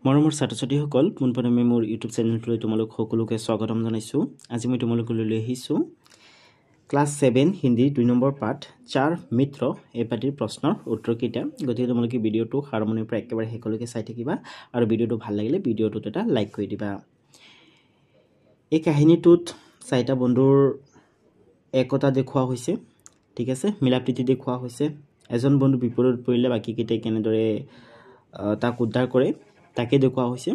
মৰমৰ ছাত্ৰ-ছাত্ৰীসকল পোনপ্ৰথমে মোৰ ইউটিউব চেনেলটোলৈ তোমালোক সকলোকে স্বাগতম জনাইছোঁ। আজি মই তোমালোকলৈ লৈ আহিছোঁ ক্লাছ 7 হিন্দী 2 নম্বৰ পাঠ 4 মিত্ৰ এই পাঠৰ প্ৰশ্নৰ উত্তৰকেইটা। গতিকে তোমালোকে ভিডিঅ'টো আৰম্ভণিৰ পৰা একেবাৰে শেষলৈকে চাই থাকিবা আৰু ভিডিঅ'টো ভাল লাগিলে ভিডিঅ'টোত এটা লাইক কৰি দিবা। এই কাহিনীটোত চাৰিটা বন্ধুৰ একতা দেখুওৱা হৈছে, ঠিক আছে, মিলাপ্ৰীতি দেখুওৱা হৈছে। এজন বন্ধু বিপদত পৰিলে বাকীকেইটাই কেনেদৰে তাক উদ্ধাৰ কৰে তাকে দেখুওৱা হৈছে,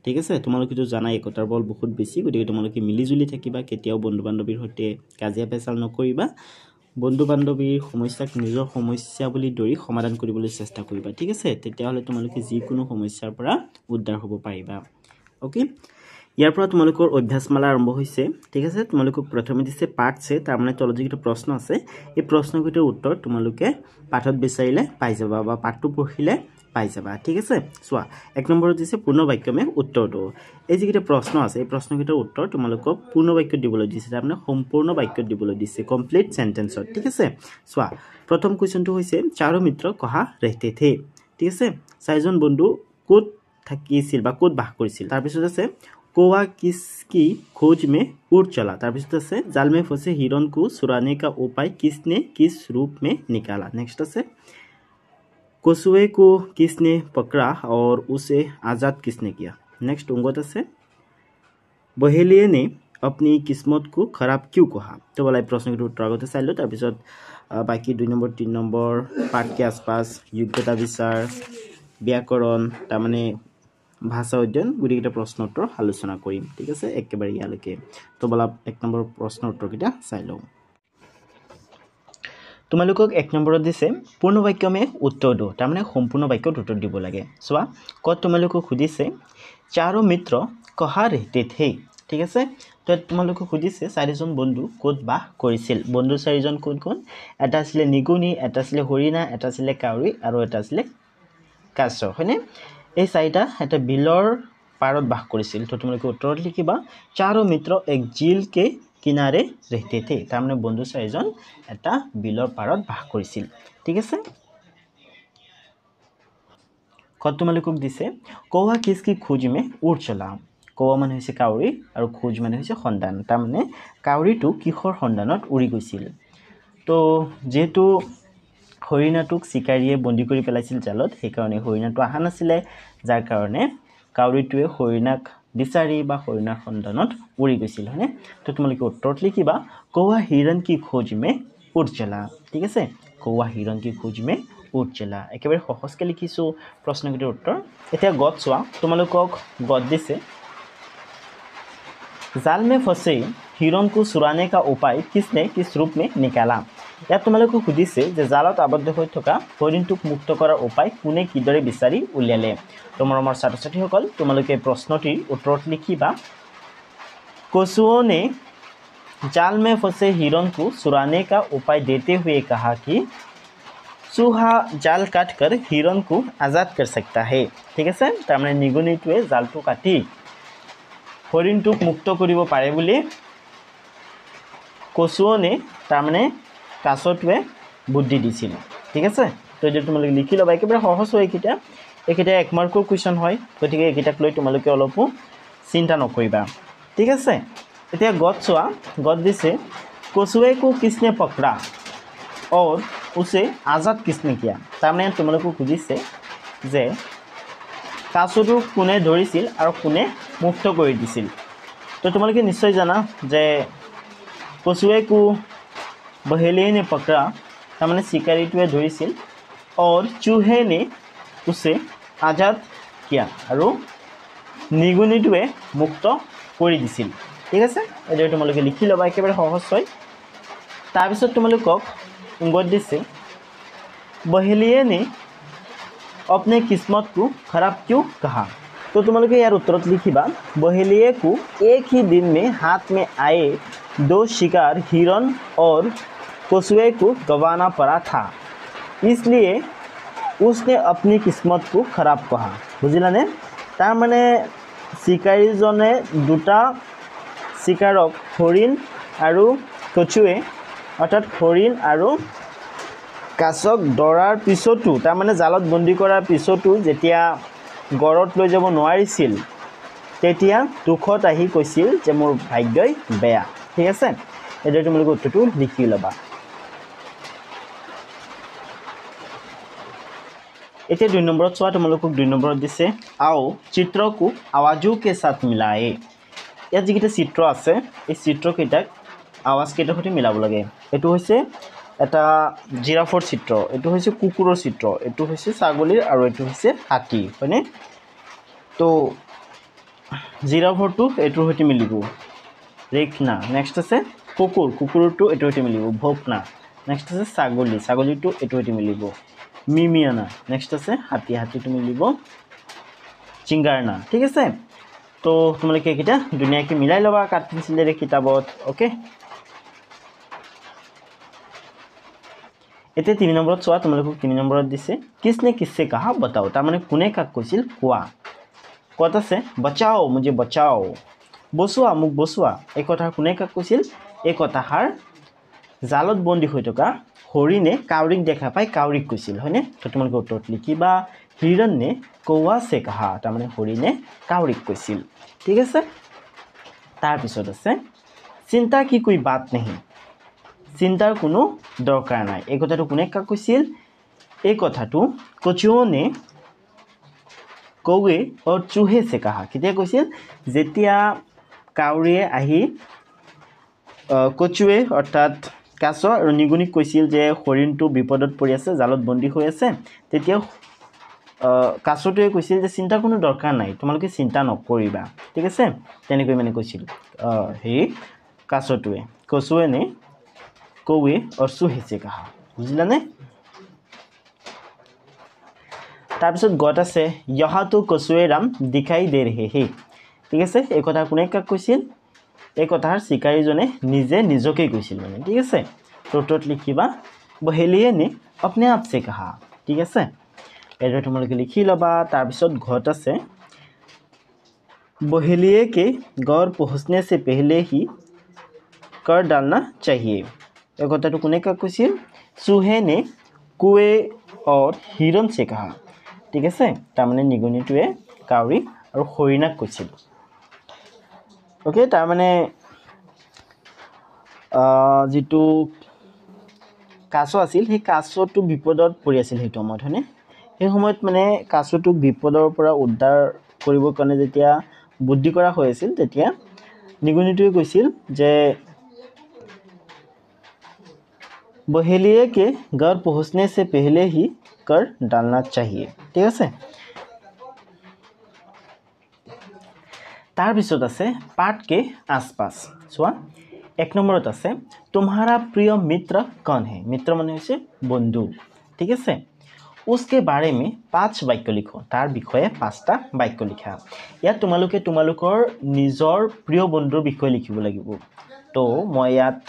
ঠিক আছে। তোমালোকেতো জানাই একতাৰ বল বহুত বেছি, গতিকে তোমালোকে মিলিজুলি থাকিবা, কেতিয়াও বন্ধু বান্ধৱীৰ সৈতে কাজিয়া পেচাল নকৰিবা। বন্ধু বান্ধৱীৰ সমস্যাক নিজৰ সমস্যা বুলি ধৰি সমাধান কৰিবলৈ চেষ্টা কৰিবা, ঠিক আছে। তেতিয়াহ'লে তোমালোকে যিকোনো সমস্যাৰ পৰা উদ্ধাৰ হ'ব পাৰিবা। অ'কে, ইয়াৰ পৰা তোমালোকৰ অভ্যাসমালা আৰম্ভ হৈছে, ঠিক আছে। তোমালোকক প্ৰথমে দিছে পাঠ আছে, তাৰমানে তলত যিকেইটা প্ৰশ্ন আছে এই প্ৰশ্নকেইটাৰ উত্তৰ তোমালোকে পাঠত বিচাৰিলে পাই যাবা বা পাঠটো পঢ়িলে পাই যাবা, ঠিক আছে। চোৱা, 1 নম্বৰত দিছে পূৰ্ণ বাক্যমে উত্তৰটো। এই যিকেইটা প্ৰশ্ন আছে এই প্ৰশ্নকেইটাৰ উত্তৰ তোমালোকক পূৰ্ণ বাক্যত দিবলৈ দিছে, তাৰমানে সম্পূৰ্ণ বাক্যত দিবলৈ দিছে, কমপ্লিট সেন্টেন্সত, ঠিক আছে। চোৱা, প্ৰথম কুৱেশ্যনটো হৈছে চাৰো মিত্ৰ কহা ৰহতে থে, ঠিক আছে। চাৰিজন বন্ধু ক'ত থাকিছিল বা ক'ত বাস কৰিছিল। তাৰপিছত আছে কৌৱা কিসকি खोজ মে উड़ चला। তাৰপিছত আছে জাল মে ফসে হিৰণ কো চুৰানে কা উপায় কিসনে কিস रूप में निकाला। नेक्स्ट আছে कछुए को किसने पकड़ा और उसे आज़ाद किसने किया। नेक्स्ट उंगत আছে बहेलिए ने अपनी किस्मत को खराब क्यों कहा। तो बोला प्रश्नটো উত্তৰ আগতে চাই লো, তাৰপিছত বাকি 2 নম্বৰ 3 নম্বৰ पाठ के आसपास योग्यता विचार व्याकरण তাৰমানে ভাষা অধ্যয়ন গুটিকেইটা প্ৰশ্ন উত্তৰ আলোচনা কৰিম, ঠিক আছে, একেবাৰে ইয়ালৈকে। তো বলা 1 নম্বৰ প্ৰশ্ন উত্তৰকেইটা চাই লওঁ। তোমালোকক 1 নম্বৰত দিছে পূৰ্ণ বাক্যমে উত্তৰটো, তাৰমানে সম্পূৰ্ণ বাক্যত উত্তৰ দিব লাগে। চোৱা, ক'ত তোমালোকক সুধিছে চাৰো মিত্ৰ কহা ৰহতে থে, ঠিক আছে। তো তোমালোকক সুধিছে চাৰিজন বন্ধু ক'ত বাস কৰিছিল। বন্ধু চাৰিজন কোন কোন? এটা আছিলে নিগুনি, এটা আছিলে হৰিণা, এটা আছিলে কাউৰী আৰু এটা আছিলে কাছ, হয়নে? এই চাৰিটা এটা বিলৰ পাৰত বাস কৰিছিল। তো তোমালোকে উত্তৰত লিখিবা চাৰো মিত্ৰ এক झील के কিনাৰে रहते थे, তাৰমানে বন্ধু চাৰিজন এটা বিলৰ পাৰত বাস কৰিছিল, ঠিক আছে। ক'ত তোমালোকক দিছে কৌৱা কিসকি খোজ মে উड़ चला। কৌৱা মানে হৈছে কাউৰী আৰু খোজ মানে হৈছে সন্ধান, তাৰমানে কাউৰীটো কিহৰ সন্ধানত উৰি গৈছিল। তো যেহেতু হৰিণাটোক চিকাৰীয়ে বন্দী কৰি পেলাইছিল জালত, সেইকাৰণে হৰিণাটো অহা নাছিলে, যাৰ কাৰণে কাউৰীটোৱে হৰিণাক বিচাৰি বা হৰিণাৰ সন্ধানত উৰি গৈছিল, হয়নে? তো তোমালোকে উত্তৰত লিখিবা কৌৱা হিৰণ কি খোজ মে উड़ चला, ঠিক আছে। কৌৱা হিৰণ কি খোজ মে উड़ चला, একেবাৰে সহজকৈ লিখিছোঁ প্ৰশ্নকেইটাৰ উত্তৰ। এতিয়া গত চোৱা, তোমালোকক গত দিছে জাল মে ফসে হিৰণ কো চুৰানে কা উপায় কিসনে কিস रूप में निकाला। ইয়াত তোমালোকক সুধিছে যে জালত আবদ্ধ হৈ থকা হৰিণটোক মুক্ত কৰাৰ উপায় কোনে কিদৰে বিচাৰি উলিয়ালে। তো মৰমৰ ছাত্ৰ ছাত্ৰীসকল তোমালোকে প্ৰশ্নটিৰ উত্তৰত লিখিবা কছুओं ने जाल में फंसे हिरन को चुराने का उपाय देते हुए कहा कि चूहा जाल काटकर हिरन को आज़ाद कर सकता है, ঠিক আছে। তাৰমানে নিগুনিটোৱে জালটো কাটি হৰিণটোক মুক্ত কৰিব পাৰে বুলি কছুওনে তাৰমানে কাছটোৱে বুদ্ধি দিছিল, ঠিক আছে। তো এতিয়া তোমালোকে লিখি ল'বা, একেবাৰে সহজ হয় এইকেইটা। এইকেইটা 1 মাৰ্কৰ কুৱেশ্যন হয়, গতিকে এইকেইটাক লৈ তোমালোকে অলপো চিন্তা নকৰিবা, ঠিক আছে। এতিয়া গত চোৱা, গত দিছে কছুৱে কো কিসনে পকৰা और उसे आज़ाद किसने किया। তাৰমানে তোমালোকক সুধিছে যে কাছটোক কোনে ধৰিছিল আৰু কোনে মুক্ত কৰি দিছিল। তো তোমালোকে নিশ্চয় জানা যে কছুৱে কো बहेलिए ने पकड़ा, তাৰমানে চিকাৰীটোৱে ধৰিছিল, और चूहे ने उसे आज़ाद किया, আৰু নিগুনিটোৱে মুক্ত কৰি দিছিল, ঠিক আছে। এতিয়া তোমালোকে লিখি ল'বা, একেবাৰে সহজ হয়। তাৰপিছত তোমালোকক উংগত দিছে बहेलिए ने अपने किस्मत को खराब क्यों कहा। तो তোমালোকে ইয়াৰ উত্তৰত লিখিবা बहेलिए को एक ही दिन में हाथ में आए 2 शिकार हिरन और कछुए को गंवाना पड़ा था, इसलिए उसने अपनी किस्मत को खराब कहा। বুজিলানে? তাৰমানে চিকাৰীজনে 2টা চিকাৰক হৰিণ আৰু কছুৱে অৰ্থাৎ হৰিণ আৰু কাছক ধৰাৰ পিছতো, তাৰমানে জালত বন্দী কৰাৰ পিছতো যেতিয়া গড়ত লৈ যাব নোৱাৰিছিল তেতিয়া দুখত আহি কৈছিল যে মোৰ ভাগ্যই বেয়া ঠিক আছে এইদৰে তোমালোকে উত্তৰটো লিখি ল'বা এতিয়া 2 নম্বৰত চোৱা তোমালোকক 2 নম্বৰত দিছে आओ चित्र को आवाजों के साथ मिलाए ইয়াত যিকেইটা চিত্ৰ আছে এই চিত্ৰকেইটাক আৱাজ কেইটাৰ সৈতে মিলাব লাগে এটো হৈছে এটা জিৰাফৰ চিত্ৰ এটো হৈছে কুকুৰৰ চিত্ৰ এটো হৈছে ছাগলীৰ আৰু এটো হৈছে হাতী হয়নে তো জিৰাফৰটো এটোৰ সৈতে মিলিব ৰেখনা নেক্সট আছে কুকুৰটো এটোৰ সৈতে মিলিব ভোকনা নেক্সট আছে ছাগলীটো এটোৰ সৈতে মিলিব মিমিয়ানা নেক্সট আছে হাতীটো মিলিব চিংগাৰনা ঠিক আছে তো তোমালোকে কিটা দুনিয়াকে মিলাই লবা কাট পেন্সিলেৰে কিতাবত ওকে এতে 3 নম্বৰত চোৱা তোমালোকক 3 নম্বৰত দিছে किसने किससे कहा बताओ তাৰ মানে কোনে কাক কৈছিল কোৱা কত আছে बचाओ मुझे बचाओ বসুৱা মোক বসুৱা এই কথা কোনে কাক কৈছিল এই কথাৰ জালত বন্দী হৈ থকা হৰিণে কাউৰীক দেখা পাই কাউৰীক কৈছিল হয়নে তো তোমালোকে উত্তৰত লিখিবা हिरण ने कौवा से कहा তাৰ মানে হৰিণে কাউৰীক কৈছিল ঠিক আছে তাৰ পিছত আছে চিন্তা কি कोई बात नहीं চিন্তাৰ কোনো দৰকাৰ নাই এই কথাটো কোনে কাক কৈছিল এই কথাটো কচুৱে ने कौवे और चूहे से कहा কেতিয়া কৈছিল যেতিয়া কাউৰীয়ে আহি কচুৱে অৰ্থাৎ কাছ আৰু নিগুনিক কৈছিল যে হৰিণটো বিপদত পৰি আছে জালত বন্দী হৈ আছে তেতিয়া কাছটোৱে কৈছিল যে চিন্তা কোনো দৰকাৰ নাই তোমালোকে চিন্তা নকৰিবা ঠিক আছে তেনেকৈ মানে কৈছিল হে কাছটোৱে কচুৱে ने कौवे और चूहे से कहा বুজিলানে তাৰ পিছত গত আছে यहाँ तो कछुए राम दिखाई दे रहे हैं ঠিক আছে এই কথা কোনে কাক কৈছিল এই কথাৰ শিকাৰীজনে নিজে নিজকে কৈছিল মানে ঠিক আছে উত্তৰত লিখিবা बहेलिए ने अपने आप से कहा ঠিক আছে এইদৰে তোমালোকে লিখি লবা তাৰ পিছত ঘট আছে बहेलिए के घर पहुंचने से पहले ही कर डालना चाहिए এই কথাটো কোনে কাক কৈছিল चूहे ने कुएं और हिरण से कहा ঠিক আছে তাৰ মানে নিগুনিটোৱে কাউৰী আৰু হৰিণাক কৈছিল ওকে তাৰ মানে যেটো কাছ আছিল সেই কাছটো বিপদত পৰি আছিল হেতু সময়ত হয়নে এই সময়ত মানে কাছটোক বিপদৰ পৰা উদ্ধাৰ কৰিবৰ কাৰণে যেতিয়া বুদ্ধি কৰা হৈছিল তেতিয়া নিগুনিটোৱে কৈছিল যে बहेलिए के घर पहुंचने से पहले ही कर डालना चाहिए ठीक আছে तार पिছত আছে पाठ के आसपास चुआ 1 নম্বৰত আছে तुम्हारा प्रिय मित्र कौन है मित्र মানে হৈছে বন্ধু ঠিক আছে उसके बारे में 5 বাক্য লিখো তাৰ বিষয়ে 5টা বাক্য লিখা ইয়াত তোমালোকে তোমালোকৰ নিজৰ প্ৰিয় বন্ধুৰ বিষয়ে লিখিব লাগিব তো মই ইয়াত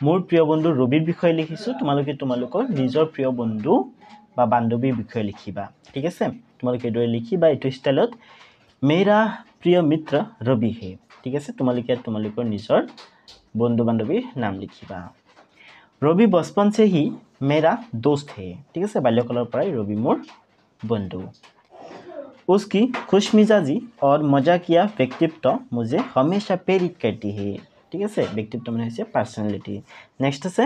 মোৰ প্ৰিয় বন্ধু ৰবিৰ বিষয়ে লিখিছো তোমালোকে তোমালোকৰ নিজৰ প্ৰিয় বন্ধু বা বান্ধৱীৰ বিষয়ে লিখিবা ঠিক আছে তোমালোকে দৰে লিখিবা এটো ষ্টাইলত मेरा प्रिय मित्र रवि है ठीक আছে তোমালোকে তোমালোকৰ নিজৰ বন্ধু বান্ধৱীৰ নাম লিখিবা रवि बचपन से ही मेरा दोस्त है ठीक है बाल्यकाলৰ পৰাই रवि मोर बंधु उसकी खुशमिजाजी और मजाकिया व्यक्तित्व मुझे हमेशा प्रेरित करती है ठीक है व्यक्तित्व মানে হৈছে पर्सनालिटी नेक्स्ट है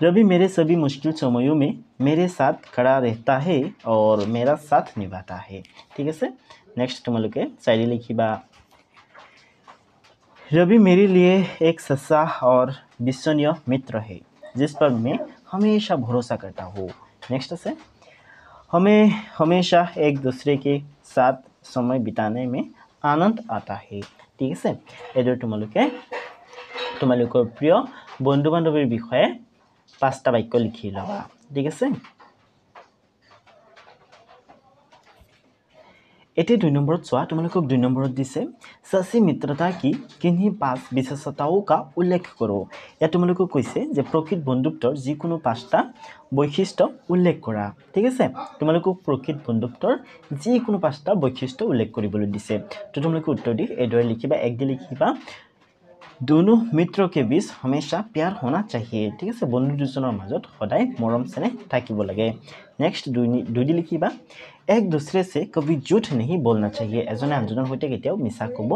रवि मेरे सभी मुश्किल समयों में मेरे साथ खड़ा रहता है और मेरा साथ निभाता है ठीक है नेक्स्ट তোমালোকে চাইলি লিখিবা रवि मेरे लिए एक सच्चा और विश्वसनीय मित्र है जिस पर मैं हमेशा भरोसा करता हूँ नेक्स्ट है हमें हमेशा एक दूसरे के साथ समय बिताने में आनंद आता है ठीक है এইদৰে তোমালোকৰ প্ৰিয় বন্ধু বান্ধৱীৰ বিষয়ে 5টা বাক্য লিখি লবা ঠিক আছে এতে 2 নম্বৰত চোৱা তোমালোকক 2 নম্বৰত দিছে सच्ची मित्रता की किन्हीं 5 विशेषताओं का उल्लेख करो या তোমালোকক কৈছে যে প্ৰকৃত বন্ধুত্বৰ যিকোনো 5টা বৈশিষ্ট্য উল্লেখ কৰা ঠিক আছে তোমালোকক প্ৰকৃত বন্ধুত্বৰ যিকোনো 5টা বৈশিষ্ট্য উল্লেখ কৰিবলৈ দিছে তো তোমালোকে উত্তৰ দি এদৰে লিখিবা এক দি লিখিবা दोनों मित्रों के बीच हमेशा प्यार होना चाहिए ठीक है बंधु दुजনৰ মাজত সদায় মৰম চেনেহ থাকিব লাগে नेक्स्ट দুই দি লিখিবা एक दूसरे से कभी झूठ नहीं बोलना चाहिए एजने आनजনৰ সৈতে কেতিয়াও মিছা ক'ব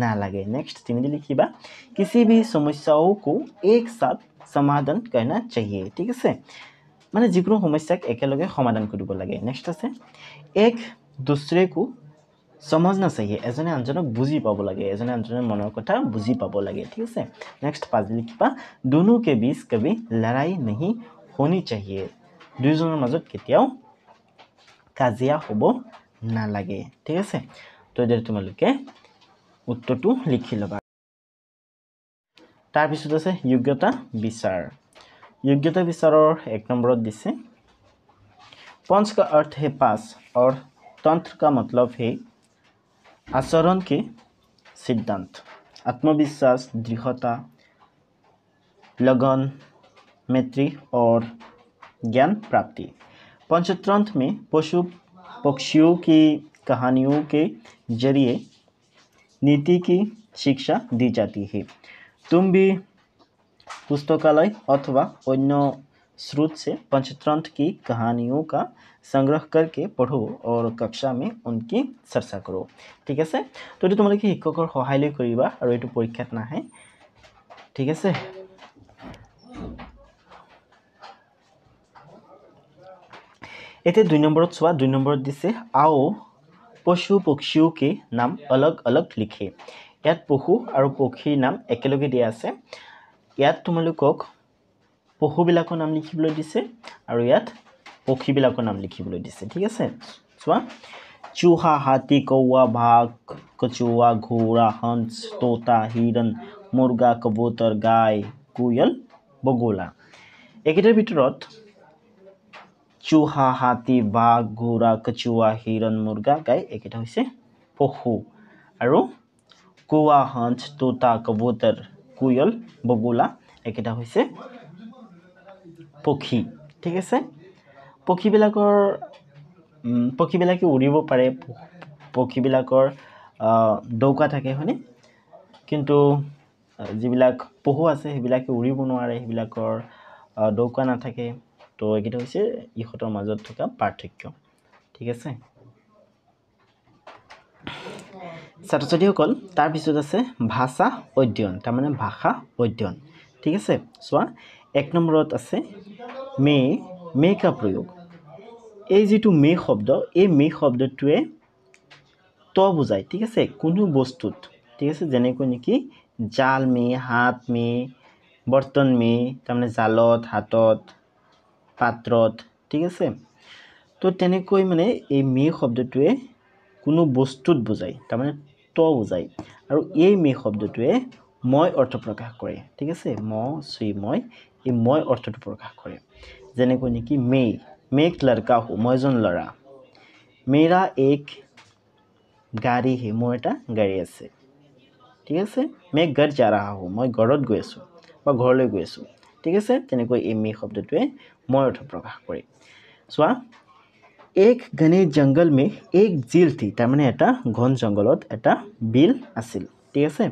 নালাগে नेक्स्ट তুমি লিখিবা किसी भी समस्याओं को एक साथ समाधान करना चाहिए ठीक আছে মানে যিকোনো সমস্যাক একেলগে সমাধান কৰিব লাগে नेक्स्ट আছে एक दूसरे को समझना चाहिए एजने आनजनक बुझी पाब लगे एजने आनजনৰ মনৰ কথা बुझी पाब लगे ठीक আছে नेक्स्ट पाँच लिखिबा दोनों के बीच कभी लड़ाई नहीं होनी चाहिए দুইজনৰ মাজত কেতিয়াও কাজিয়া হ'ব নালাগে ঠিক আছে তো এদেৰ তোমালোকে উত্তৰটো লিখি লবা তাৰ পিছত আছে যোগ্যতা বিচাৰ योग्यता विचारों एक नंबर दिसे पंच का अर्थ है पास और तंत्र का मतलब है आचरण के सिद्धांत आत्मविश्वास दृढ़ता लगन मैत्री और ज्ञान प्राप्ति पंचतंत्र में पशु पक्षियों की कहानियों के जरिए नीति की शिक्षा दी जाती है तुम भी पुस्तकालय अथवा अन्य स्रोत से पंचतंत्र की कहानियों का संग्रह करके पढ़ो और कक्षा में उनकी चर्चा करो ठीक है तो ये तुम्हारे शिक्षकर सहाय लै करिबा और ये परीक्षात नाहे ठीक है इतने 2 नंबर चुआ 2 नंबर दिसे आओ पशु पक्षियों के नाम अलग अलग लिखे यात पशु और पक्षीर नाम एकेलगे दिया आछे यात तुमालोকক पशुবিলাকৰ नाम लिखिবলৈ दिছে আৰু ইয়াত পক্ষীবিলাকৰ नाम लिखिবলৈ दिছে ঠিক আছে চোৱা चूहा हाथी कौवा बाघ कछुआ घोड़ा हंस तोता हिरण मुर्गा कबूतर गाय कोयल बगुला একেটাৰ ভিতৰত चूहा हाथी बाघ घोड़ा कछुआ हिरण मुर्गा गाय একেটা হৈছে পশু আৰু कौवा हंस तोता कबूतर कोयल बगुला एकेटा হৈছে पक्षी ठीक है पक्षीবিলাকে उड़िब पारे पक्षीবিলাকৰ দৌকা থাকে হয়নে কিন্তু যিবিলাক পহু আছে সেইবিলাকে উৰিব নোৱাৰে সেইবিলাকৰ দৌকা নাথাকে তো একেটা হৈছে ইহঁতৰ মাজত থকা পাৰ্থক্য ঠিক আছে ছাত্ৰ-ছাত্ৰীসকল তাৰ পিছত আছে ভাষা অধ্যয়ন তাৰ মানে ভাষা অধ্যয়ন ঠিক আছে চোৱা এক নম্বৰত আছে মে का प्रयोग এই যেটো মে শব্দ এই মে শব্দটোৱে তো বুজায় ঠিক আছে কোনো বস্তুত ঠিক আছে যেনেকৈ নেকি জাল মে হাত মে বৰ্তন মে তাৰ মানে জালত হাতত পাত্ৰত ঠিক আছে তো তেনেকৈ মানে এই মে শব্দটোৱে কোনো বস্তুত বুজায় তাৰ মানে তো বুজায় আৰু এই মে শব্দটোৱে মই অৰ্থ প্ৰকাশ কৰে ঠিক আছে মই এই মই অৰ্থটো প্ৰকাশ কৰে যেনেকৈ নেকি मैं एक लड़का हूँ मैं एजन लड़ा मेरा एक गाड़ी है मोर एटा गाड़ी আছে ঠিক আছে मैं घर जा रहा हूँ मैं घरत गৈ আছো বা ঘৰলৈ গৈ আছো ঠিক আছে তেনেকৈ এই মে শব্দটোৱে মই অৰ্থ প্ৰকাশ কৰে চোৱা एक घने जंगल में एक झील थी तार माने एटा घन जंगलत एटा बिल আছিল ঠিক আছে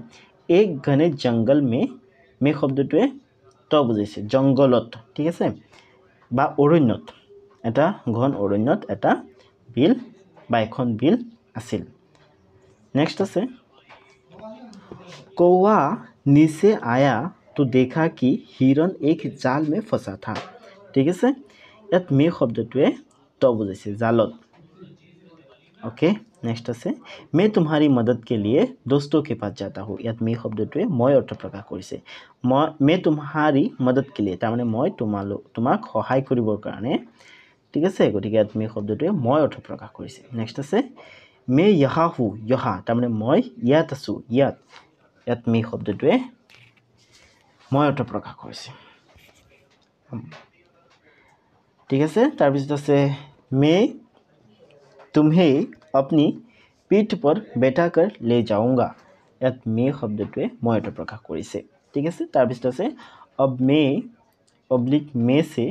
एक घने जंगल में मे শব্দটোৱে তো বুজাইছে জংগলত ঠিক আছে বা অৰণ্যত এটা ঘন অৰণ্যত এটা বিল বা এখন বিল আছিল नेक्स्ट আছে कौवा नीचे आया तो देखा कि हिरण एक जाल में फंसा था ठीक है यात मे शब्दটোৱে तो बुझाइছে जालत ओके नेक्स्ट আছে मैं तुम्हारी मदद के लिए दोस्तों के पास जाता हूँ यात मे शब्दটোৱে মই অৰ্থ প্ৰকাশ কৰিছে मैं तुम्हारी मदद के लिए तार माने মই তোমাক সহায় কৰিবৰ কাৰণে ঠিক আছে গতিকে ইয়াত মে শব্দটোৱে মই অৰ্থ প্ৰকাশ কৰিছে নেক্সট আছে मैं यहाँ हूँ यहाँ तार माने মই ইয়াত আছো ইয়াত মে শব্দটোৱে মই অৰ্থ প্ৰকাশ কৰিছে ঠিক আছে তাৰ পিছত আছে मैं तुम्हें अपनी पीठ पर बैठाकर ले जाऊंगा यात मे शब्दটোৱে মই অৰ্থ প্ৰকাশ কৰিছে ঠিক আছে তাৰ পিছত আছে अब मैं पब्लिक में से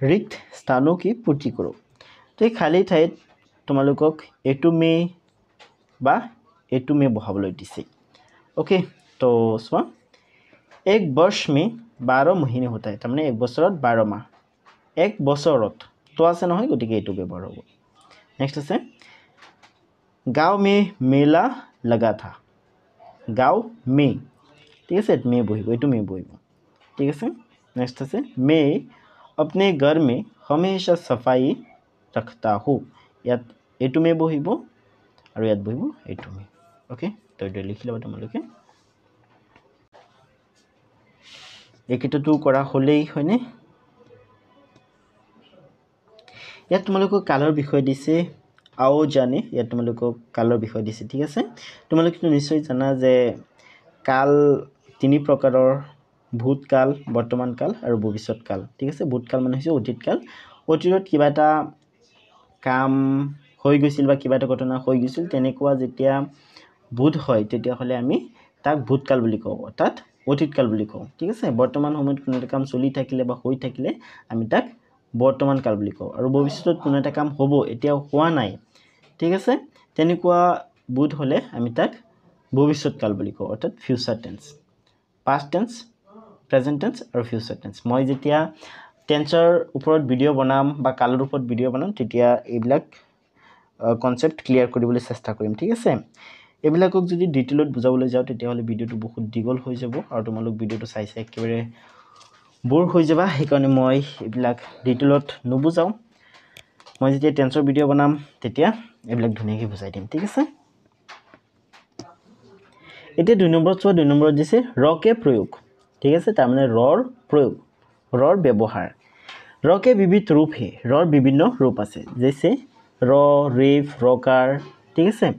रिक्त स्थानों की पूर्ति करो तो खाली ठाईत তোমালোকক एटू में बा एटू में बहाবলৈ दिছে ओके तो चुआ एक वर्ष में 12 महीने होता है तार माने एक बছৰত 12 माह एक बছৰত तो আছে নহয় গতিকে এটু ব্যৱহাৰ হ'ব नेक्स्ट আছে गांव में मेला लगा था गांव में ठीक है में বহিব এটো में বহিব ঠিক আছে नेक्स्ट আছে मैं अपने घर में हमेशा सफाई रखता हूँ यात एटू में बहिब और यात बहिब एटू में ओके तो एटू लिखि लबा তোমালোকে একিটাটো কৰা হলেই হয়নে ইয়াত তোমালোকক কালৰ বিষয় দিছে आओ जाने ইয়াত তোমালোকক কালৰ বিষয় দিছে ঠিক আছে তোমালোকে নিশ্চয় জানা যে কাল তিনি প্ৰকাৰৰ ভূতকাল বৰ্তমান কাল আৰু ভৱিষ্যৎ কাল ঠিক আছে ভূতকাল মানে হৈছে অতীত কাল অতীতত কিবা এটা কাম হৈ গৈছিল বা কিবা এটা ঘটনা হৈ গৈছিল তেনেকুৱা যেতিয়া ভূত হয় তেতিয়া হলে আমি তাক ভূতকাল বুলি কওঁ অৰ্থাৎ অতীত কাল বুলি কওঁ ঠিক আছে বৰ্তমান সময়ত কোনো এটা কাম চলি থাকিলে বা হৈ থাকিলে আমি তাক বৰ্তমান কাল বুলি কওঁ আৰু ভৱিষ্যতত কোনো এটা কাম হ'ব এতিয়া হোৱা নাই ঠিক আছে তেনেকুৱা ভূত হলে আমি তাক ভৱিষ্যৎ কাল বুলি কওঁ অৰ্থাৎ future tense past tense present tense আৰু future tense মই যেতিয়া টেন্সৰ ওপৰত ভিডিও বনাম বা কালৰ ওপৰত ভিডিও বনাম তেতিয়া এইবিলাক কনসেপ্ট ক্লিয়াৰ কৰিবলৈ চেষ্টা কৰিম ঠিক আছে এইবিলাকক যদি ডিটেইলত বুজাবলৈ যাও তেতিয়া হলে ভিডিওটো বহুত দীঘল হৈ যাব আৰু তোমালোক ভিডিওটো চাই চাই একেবাৰে বৰ হৈ যাবা সেইকাৰণে মই এইবিলাক ডিটেইলত নুবুজাও মই যেতিয়া টেন্সৰ ভিডিও বনাম তেতিয়া এইবিলাক ধুনীয়াকৈ বুজাই দিম ঠিক আছে এতে 2 নম্বৰত চোৱা 2 নম্বৰত দিছে ৰ কে প্ৰয়োগ ঠিক আছে তাৰ মানে ৰৰ প্ৰয়োগ ৰৰ ব্যৱহাৰ ৰ কে বিবিধ ৰূপ হে ৰৰ বিভিন্ন ৰূপ আছে যেছে ৰ ৰেফ ৰকাৰ ঠিক আছে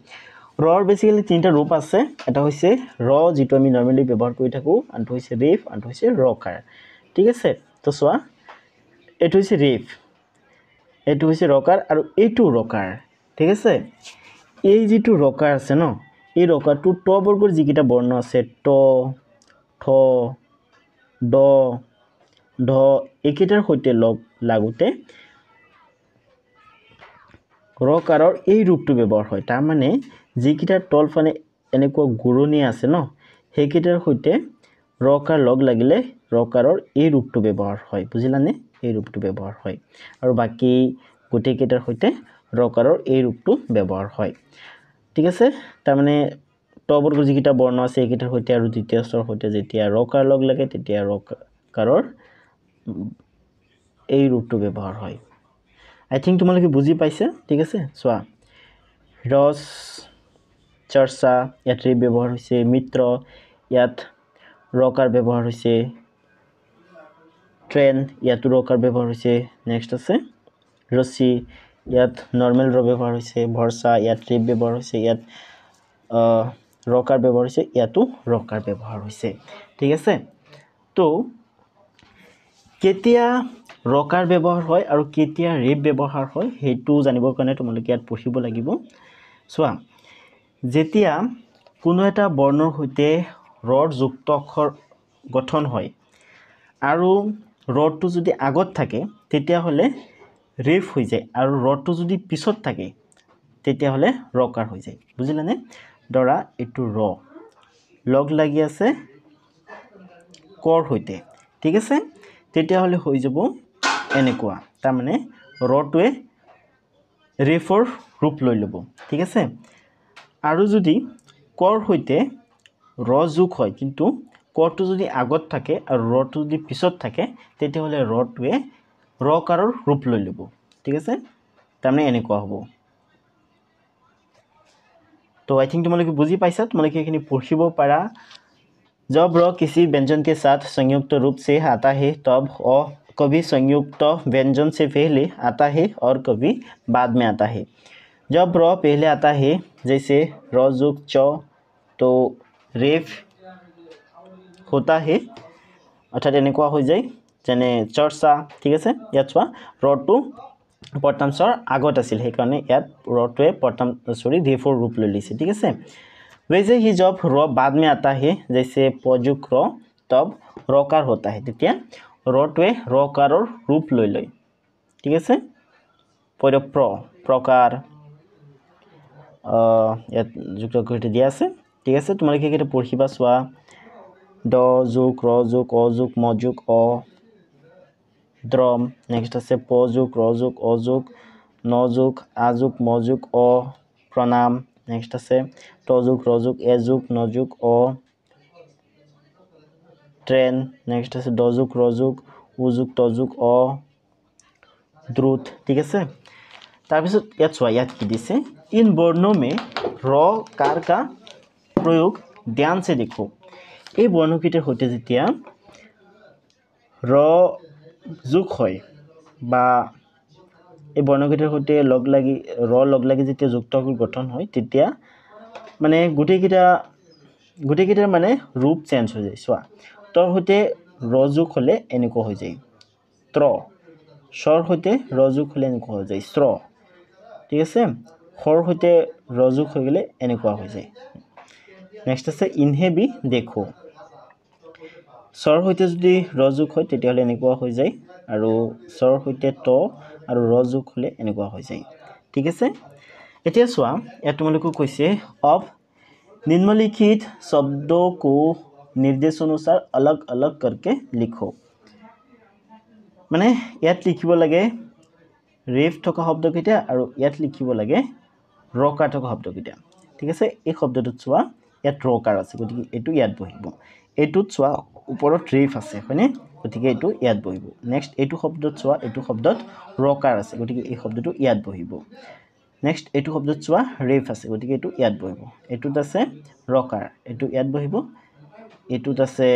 ৰৰ বেসিক্যালি তিনটা ৰূপ আছে এটা হৈছে ৰ যেটো আমি নৰমালি ব্যৱহাৰ কৰি থাকো আনটো হৈছে ৰেফ আনটো হৈছে ৰকাৰ ঠিক আছে তো চোৱা এটো হৈছে ৰেফ এটো হৈছে ৰকাৰ আৰু এটো ৰকাৰ ঠিক আছে এই যেটো ৰকাৰ আছে ন এই ৰকাৰটো ট বৰ্গৰ যিকিটা বৰ্ণ আছে ট ঠ ড ঢ একিটাৰ সৈতে লাগুতে ৰকাৰৰ এই ৰূপটো ব্যৱহাৰ হয় তাৰ মানে যিকিটা তলফানে এনেকুৱা গুৰণি আছে ন হেকিটাৰ সৈতে ৰকাৰ লগ লাগিলে ৰকাৰৰ এই ৰূপটো ব্যৱহাৰ হয় বুজিলানে এই ৰূপটো ব্যৱহাৰ হয় আৰু বাকি গোটেইকিটাৰ সৈতে ৰকাৰৰ এই ৰূপটো ব্যৱহাৰ হয় ঠিক আছে তাৰ মানে ট বৰ্গৰ যিকিটা বৰ্ণ আছে একিটাৰ সৈতে আৰু দ্বিতীয় স্বৰ সৈতে যেতিয়া ৰকাৰ লগ লাগে তেতিয়া ৰকাৰৰ এই ৰূপটো ব্যৱহাৰ হয় আই থিংক তোমালোকে বুজি পাইছে ঠিক আছে সোৱা ৰস চৰ্চা ইয়াত ৰে ব্যৱহাৰ হৈছে মিত্ৰ ইয়াত ৰকাৰ ব্যৱহাৰ হৈছে ট্ৰেন ইয়াত ৰকাৰ ব্যৱহাৰ হৈছে নেক্সট আছে ৰসি ইয়াত নৰমাল ৰ ব্যৱহাৰ হৈছে ভৰসা ইয়াত ৰে ব্যৱহাৰ হৈছে ইয়াত ৰকাৰ ব্যৱহাৰ হৈছে ইয়াতো ৰকাৰ ব্যৱহাৰ হৈছে ঠিক আছে তো কেতিয়া ৰকাৰ ব্যৱহাৰ হয় আৰু কেতিয়া ৰে ব্যৱহাৰ হয় হেতু জানিবৰ কাৰণে তোমালোকে ইয়াত পঢ়িব লাগিব সোৱা যেতিয়া কোনো এটা বৰ্ণৰ সৈতে ৰৰ যুক্ত অক্ষৰ গঠন হয় আৰু ৰটো যদি আগত থাকে তেতিয়া হলে ৰেফ হৈ যায় আৰু ৰটো যদি পিছত থাকে তেতিয়া হলে ৰকাৰ হৈ যায় বুজিলানে দৰা এটো ৰ লগ লাগি আছে কৰ হৈতে ঠিক আছে তেতিয়া হলে হৈ যাব এনেকুৱা তাৰ মানে ৰটোৱে ৰেফৰ ৰূপ লৈ লব ঠিক আছে আৰু যদি কৰ হৈতে ৰ যোগ হয় কিন্তু কৰটো যদি আগত থাকে আৰু ৰটো যদি পিছত থাকে তেতিয়া হলে ৰটোৱে ৰকাৰৰ ৰূপ লৈ লব ঠিক আছে তাৰ মানে এনেকুৱা হ'ব तो आई थिंक तुम्हारे बुझी पाइसा तुम्हारे एखिनि पढ़िब पारा जब र किसी व्यंजन के साथ संयुक्त रूप से आता है तब अ कभी संयुक्त व्यंजन से पहले आता है और कभी बाद में आता है जब र पहले आता है जैसे र जोग च तो रेफ होता है अर्थात এনেকুৱা হৈ যায় যেনে চৰ্চা ঠিক আছে ইয়াত চোৱা ৰটো प्रथम स्वर আগত আছিল হেকাৰণে ইয়াত ৰটোৱে प्रथम सॉरी रेफर रूप ले लिसे ठीक है वैसे ही जब र बाद में आता है जैसे पजुक र तब रकार होता है তেতিয়া रटोৱে रकारर रूप লৈ লয় ঠিক আছে পৰে प्रकार ইয়াত যুক্ত কৰি দিয়া আছে ঠিক আছে তোমালোকে এটা পঢ়িবা সোৱা ড যোগ ৰ যোগ অ যোগ ম যোগ অ দ্ৰম নেক্সট আছে প যোগ ৰ যোগ অ যোগ নযুগ আযুগ মযুগ অ প্ৰণাম নেক্সট আছে তযুগ ৰযুগ এযুগ নযুগ অ ট্ৰেন নেক্সট আছে দযুগ ৰযুগ উযুগ তযুগ অ দ্ৰুত ঠিক আছে তাৰপিছত ইয়াত চোৱা ইয়াত কি দিছে इन वर्णों में र कार का प्रयोग ध्यान से देखो এই বৰ্ণকেইটাৰ সৈতে যেতিয়া ৰ যোগ হয় বা এই বৰ্ণকেইটাৰ সৈতে লগ লাগি যেতিয়া যুক্তকৰ গঠন হয় তেতিয়া মানে গোটেইকেইটাৰ মানে ৰূপ চেঞ্জ হৈ যায় চোৱা তৰ সৈতে ৰ যোগ হ'লে এনেকুৱা হৈ যায় ত্ৰ স্বৰ সৈতে ৰ যোগ হ'লে এনেকুৱা হৈ যায় স্ৰ ঠিক আছে খৰ সৈতে ৰ যোগ হৈ গ'লে এনেকুৱা হৈ যায় নেক্সট আছে ইনহে বি দেখো স্বৰ সৈতে যদি ৰ যোগ হয় তেতিয়াহ'লে এনেকুৱা হৈ যায় আৰু স্বৰ সৈতে ত আৰু ৰ যোগ হ'লে এনেকুৱা হৈ যায় ঠিক আছে এতিয়া চোৱা ইয়াত তোমালোকক কৈছে অব निम्नलिखित शब्दों को निर्देश अनुसार अलग अलग करके लिखो মানে ইয়াত লিখিব লাগে ৰেফ থকা শব্দকেইটা আৰু ইয়াত লিখিব লাগে ৰকাৰ থকা শব্দকেইটা ঠিক আছে এই শব্দটোত চোৱা ইয়াত ৰকাৰ আছে গতিকে এইটো ইয়াত বহিব এইটোত চোৱা ওপৰত ৰেফ আছে হয়নে গতিকে এইটো ইয়াত বহিব নেক্সট এইটো শব্দত চোৱা এইটো শব্দত ৰকাৰ আছে গতিকে এই শব্দটো ইয়াত বহিব নেক্সট এইটো শব্দত চোৱা ৰেফ আছে গতিকে এইটো ইয়াত বহিব এইটোত আছে ৰকাৰ এইটো ইয়াত বহিব এইটোত আছে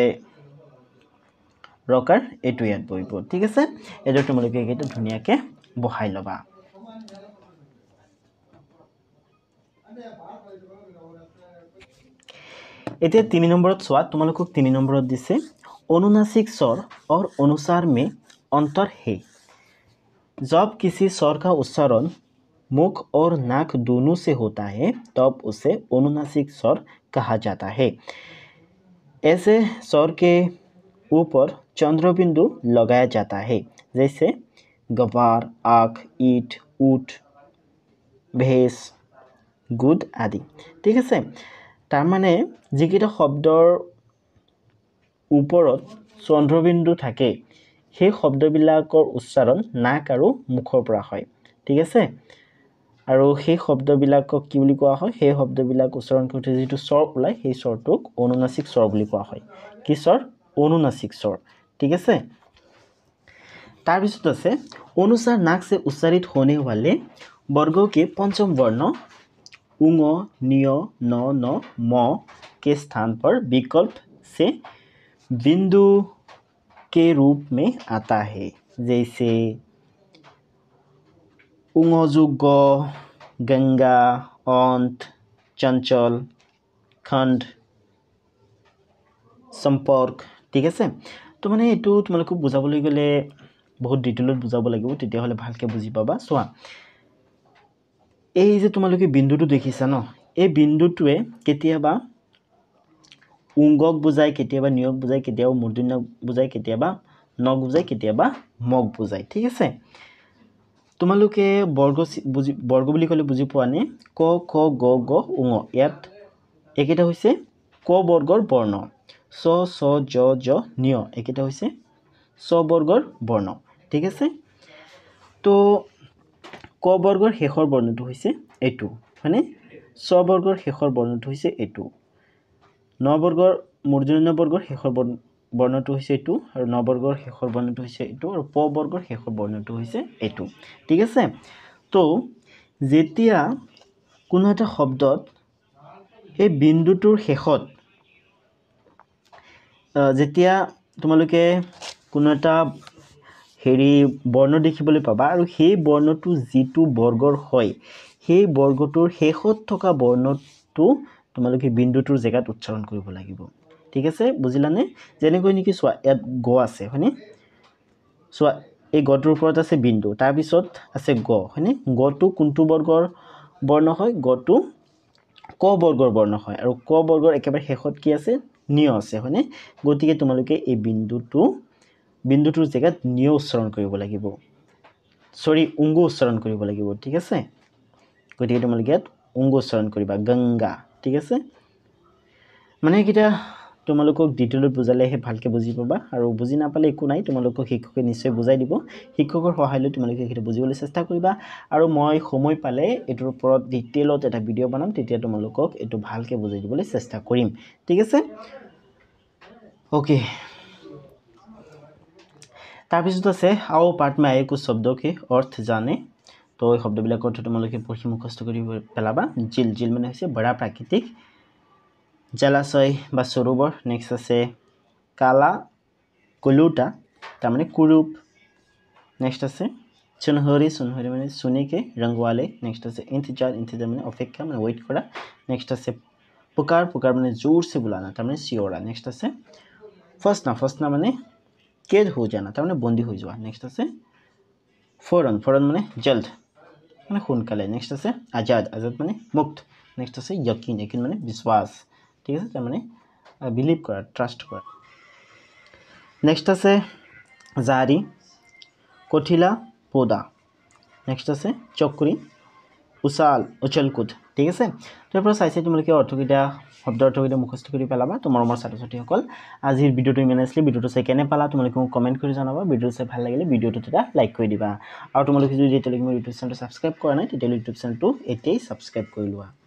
ৰকাৰ এইটো ইয়াত বহিব ঠিক আছে এইটো তোমালোকে এইটো ধুনীয়াকৈ বহাই ল'বা এতিয়া 3 নম্বৰত চোৱা তোমালোকক 3 নম্বৰত দিছে अनुनासिक स्वर और अनुसार में अंतर है जब किसी स्वर का उच्चारण मुख और नाक दोनों से होता है तब उसे अनुनासिक स्वर कहा जाता है ऐसे स्वर के ऊपर चंद्रबिंदु लगाया जाता है जैसे गवार आँख ईट ऊट भेष गुड आदि ठीक है तार माने जिकेटा शब्दर ওপৰত চন্দ্ৰবিন্দু থাকে সেই শব্দবিলাকৰ উচ্চাৰণ নাক আৰু মুখৰ পৰা হয় ঠিক আছে আৰু সেই শব্দবিলাকক কি বুলি কোৱা হয় সেই শব্দবিলাক উচ্চাৰণ কৰোঁতে যেটো স্বৰ ওলাই সেই স্বৰটোক অনুনাসিক স্বৰ বুলি কোৱা হয় কি স্বৰ অনুনাসিক স্বৰ ঠিক আছে তাৰ পিছত আছে अनुसार नाक से उच्चारित होने वाले वर्गों के पंचम वर्ण उंग निय न न म के स्थान पर विकल्प से बिंदु के रूप में आता है जैसे उंगजुग गंगा अंत चंचल खंड संपर्क ठीक है तो माने एटू तुमलोक बुझाबले गले बहुत डिटेलत बुझाब লাগিব তেতিয়া হলে ভালকে বুজি পাবা সোয়া এই যে তোমালোকে বিন্দুটো দেখিছা ন এই বিন্দুটোৱে কেতিয়াবা উংগক বুজায় কেতিয়াবা নিয়ক বুজায় কেতিয়াবা মূৰ্ধন্য বুজায় কেতিয়াবা নক বুজায় কেতিয়াবা মক বুজায় ঠিক আছে তোমালোকে বৰ্গ বুলি কলে বুজি পোৱা নে ক খ গ গ উঙ ইয়াত একেটা হৈছে ক বৰ্গৰ বৰ্ণ স স জ জ নিয় একেটা হৈছে স বৰ্গৰ বৰ্ণ ঠিক আছে তো ক বৰ্গৰ শেষৰ বৰ্ণটো হৈছে এটো মানে স বৰ্গৰ শেষৰ বৰ্ণটো হৈছে এটো ন বৰ্গৰ মূৰ্ধন্য বৰ্গৰ শেষৰ বৰ্ণটো হৈছে এটো আৰু ন বৰ্গৰ শেষৰ বৰ্ণটো হৈছে এটো আৰু প বৰ্গৰ শেষৰ বৰ্ণটো হৈছে এটো ঠিক আছে তো যেতিয়া কোনো এটা শব্দত এই বিন্দুটোৰ শেষত যেতিয়া তোমালোকে কোনো এটা হেৰি বৰ্ণ দেখিবলৈ পাবা আৰু সেই বৰ্ণটো যেটো বৰ্গৰ হয় সেই বৰ্গটোৰ শেষত থকা বৰ্ণটো তোমালোকে বিন্দুটোৰ জায়গাত উচ্চাৰণ কৰিব লাগিব ঠিক আছে বুজিলানে যেনেকৈ নেকি সোৱা ইয়াত গ আছে হয়নে সোৱা এই গটোৰ ওপৰত আছে বিন্দু তাৰ পিছত আছে গ হয়নে গটো কোনটো বৰ্গৰ বৰ্ণ হয় গটো ক বৰ্গৰ বৰ্ণ হয় আৰু ক বৰ্গৰ একেবাৰে শেষত কি আছে নিয় আছে হয়নে গতিকে তোমালোকে এই বিন্দুটোৰ জায়গাত নিয় উচ্চাৰণ কৰিব লাগিব সৰি উংগ উচ্চাৰণ কৰিব লাগিব ঠিক আছে গতিকে তোমালোকে উংগ উচ্চাৰণ কৰিবা গংগা ঠিক আছে মানে কিটা তোমালোকক ডিটেইলত বুজালেহে ভালকৈ বুজি পাবা আৰু বুজি নাপালে একো নাই তোমালোকক শিক্ষকে নিশ্চয় বুজাই দিব শিক্ষকৰ সহায় লৈ তোমালোকে সেইটো বুজিবলৈ চেষ্টা কৰিবা আৰু মই সময় পালে এটোৰ ওপৰত ডিটেইলত এটা ভিডিও বনাম তেতিয়া তোমালোকক এটো ভালকৈ বুজাই দিবলৈ চেষ্টা কৰিম ঠিক আছে ओके তাৰপিছত আছে आओ पाठ में आए कुछ शब्दों के अर्थ जाने तो এই শব্দবিলাকৰ অৰ্থ তোমালোকে পঢ়ি মুখস্থ কৰি পেলাবা জিল জিল মানে হৈছে বড়া প্ৰাকৃতিক জলাশয় বা সৰোবৰ নেক্সট আছে কালা কুলুটা তাৰ মানে কুৰুপ নেক্সট আছে सुनहरी सुनहरी মানে सुने के रंग वाले नेक्स्ट আছে इंतजार इंतजार মানে অপেক্ষা মানে ওয়েট করা नेक्स्ट আছে पुकार पुकार মানে जोर से बुलाना তাৰ মানে চিঞৰা नेक्स्ट আছে फसना মানে कैद हो जाना তাৰ মানে বন্দী হৈ যোৱা नेक्स्ट আছে फौरन फौरन মানে जल्द মানে সোনকালে नेक्स्ट আছে आजाद आजाद মানে मुक्त नेक्स्ट আছে यकीन यकीन মানে विश्वास ঠিক আছে তাৰ মানে বিলিভ কৰা ট্ৰাষ্ট কৰা नेक्स्ट আছে জাৰি কঠিলা পৌদা नेक्स्ट আছে চক্ৰী উছাল উছলকুদ ঠিক আছে তাৰ পৰা চাইছে তোমালোকে অৰ্থকেইটা শব্দ অৰ্থকেইটা মুখস্থ কৰি পেলাবা তোমাৰ মোৰ ছাত্ৰ-ছাত্ৰীসকল আজিৰ ভিডিওটো ইমানে আছিল ভিডিওটো চাই কেনে পালা তোমালোকে মোক কমেন্ট কৰি জনাবা ভিডিওটো চাই ভাল লাগিলে ভিডিওটো এটা লাইক কৰি দিবা আৰু তোমালোকে যদি এতিয়ালৈকে মোৰ ইউটিউব চেনেলটো সাবস্ক্ৰাইব কৰা নাই তেতিয়া ইউটিউব চেনেলটো এতিয়াই সাবস্ক্ৰাইব কৰি লোৱা